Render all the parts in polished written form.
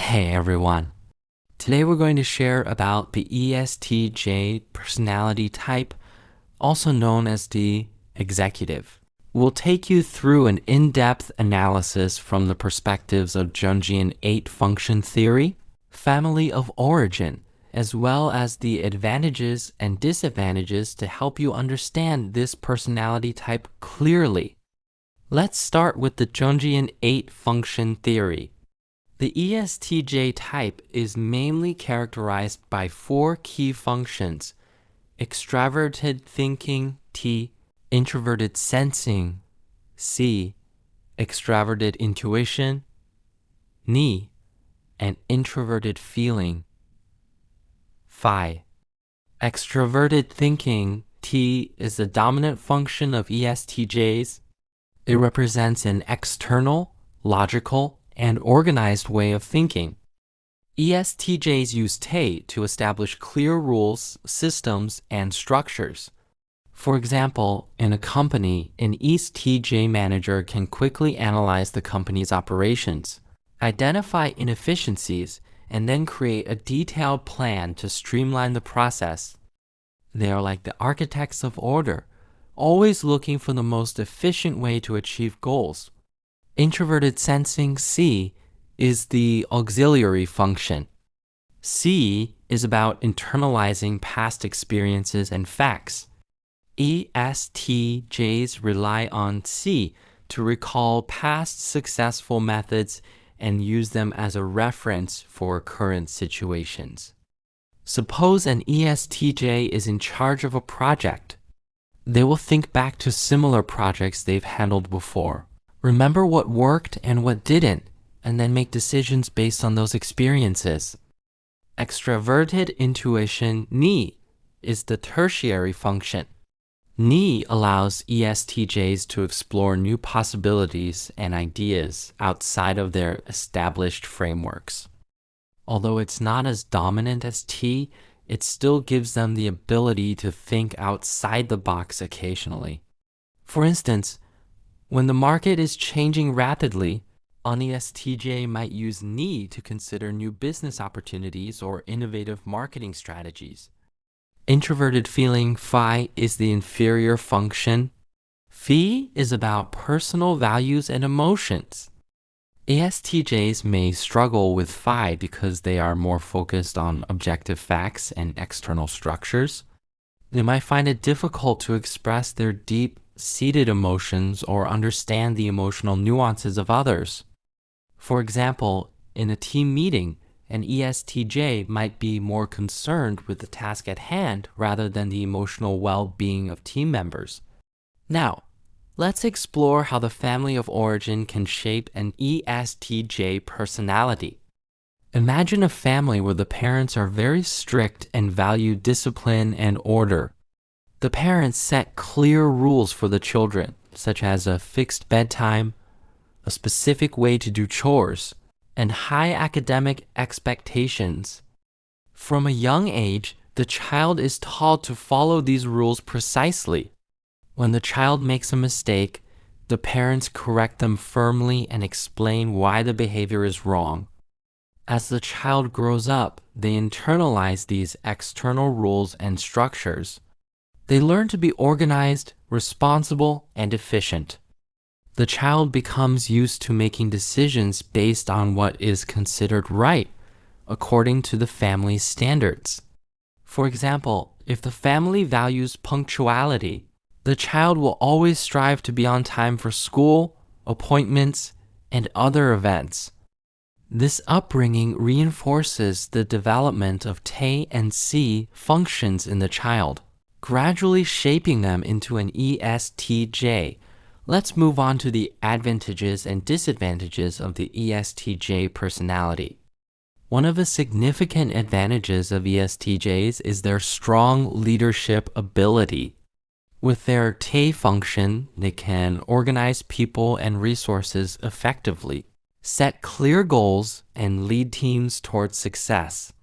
Hey everyone. Today we're going to share about the ESTJ personality type, also known as the executive. We'll take you through an in-depth analysis from the perspectives of Jungian 8 function theory, family of origin, as well as the advantages and disadvantages to help you understand this personality type clearly. Let's start with the Jungian 8 function theory. The ESTJ type is mainly characterized by 4 key functions: extraverted thinking, T, introverted sensing, C, extraverted intuition, Ni, and introverted feeling, Phi. Extroverted thinking, T, is the dominant function of ESTJs. It represents an external, logical, and organized way of thinking. ESTJs use Te to establish clear rules, systems, and structures. For example, in a company, an ESTJ manager can quickly analyze the company's operations, identify inefficiencies, and then create a detailed plan to streamline the process. They are like the architects of order, always looking for the most efficient way to achieve goals. Introverted sensing, C, is the auxiliary function. C is about internalizing past experiences and facts. ESTJs rely on C to recall past successful methods and use them as a reference for current situations. Suppose an ESTJ is in charge of a project. They will think back to similar projects they've handled before. Remember what worked and what didn't, and then make decisions based on those experiences. Extroverted intuition, Ni, is the tertiary function. Ni allows ESTJs to explore new possibilities and ideas outside of their established frameworks. Although it's not as dominant as T, it still gives them the ability to think outside the box occasionally. For instance, when the market is changing rapidly, an ESTJ might use Ni to consider new business opportunities or innovative marketing strategies. Introverted feeling, Phi, is the inferior function. Phi is about personal values and emotions. ESTJs may struggle with Phi because they are more focused on objective facts and external structures. They might find it difficult to express their deep-seated emotions or understand the emotional nuances of others. For example, in a team meeting, an ESTJ might be more concerned with the task at hand rather than the emotional well-being of team members. Now, let's explore how the family of origin can shape an ESTJ personality. Imagine a family where the parents are very strict and value discipline and order. The parents set clear rules for the children, such as a fixed bedtime, a specific way to do chores, and high academic expectations. From a young age, the child is taught to follow these rules precisely. When the child makes a mistake, the parents correct them firmly and explain why the behavior is wrong. As the child grows up, they internalize these external rules and structures. They learn to be organized, responsible, and efficient. The child becomes used to making decisions based on what is considered right, according to the family's standards. For example, if the family values punctuality, the child will always strive to be on time for school, appointments, and other events. This upbringing reinforces the development of Te and Si functions in the child, gradually shaping them into an ESTJ. Let's move on to the advantages and disadvantages of the ESTJ personality. One of the significant advantages of ESTJs is their strong leadership ability. With their Te function, they can organize people and resources effectively, set clear goals, and lead teams towards success.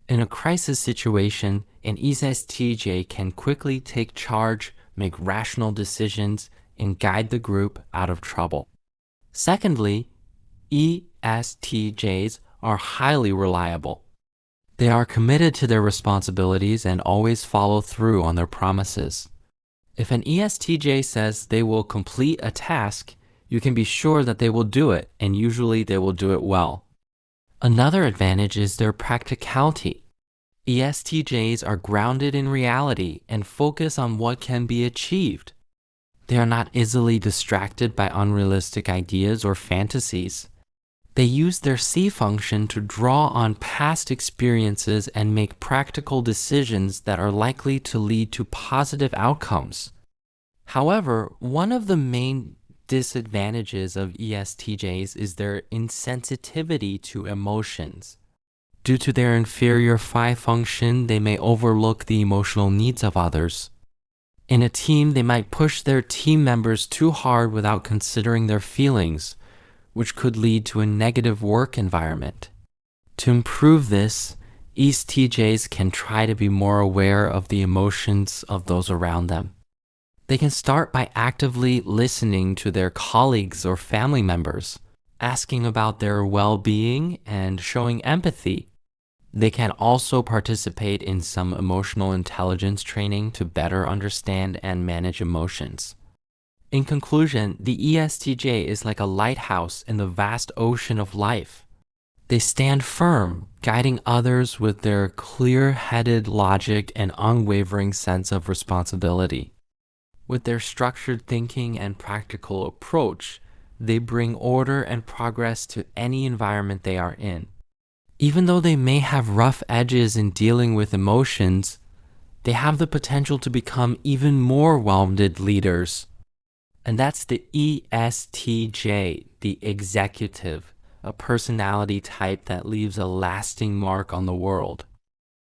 In a crisis situation, an ESTJ can quickly take charge, make rational decisions, and guide the group out of trouble. Secondly, ESTJs are highly reliable. They are committed to their responsibilities and always follow through on their promises. If an ESTJ says they will complete a task, you can be sure that they will do it, and usually they will do it well. Another advantage is their practicality. ESTJs are grounded in reality and focus on what can be achieved. They are not easily distracted by unrealistic ideas or fantasies. They use their C function to draw on past experiences and make practical decisions that are likely to lead to positive outcomes. However, one of the main disadvantages of ESTJs is their insensitivity to emotions. Due to their inferior phi function, they may overlook the emotional needs of others. In a team, they might push their team members too hard without considering their feelings, which could lead to a negative work environment. To improve this, ESTJs can try to be more aware of the emotions of those around them. They can start by actively listening to their colleagues or family members, asking about their well-being and showing empathy. They can also participate in some emotional intelligence training to better understand and manage emotions. In conclusion, the ESTJ is like a lighthouse in the vast ocean of life. They stand firm, guiding others with their clear-headed logic and unwavering sense of responsibility. With their structured thinking and practical approach, they bring order and progress to any environment they are in. Even though they may have rough edges in dealing with emotions, they have the potential to become even more well-rounded leaders. And that's the ESTJ, the executive, a personality type that leaves a lasting mark on the world.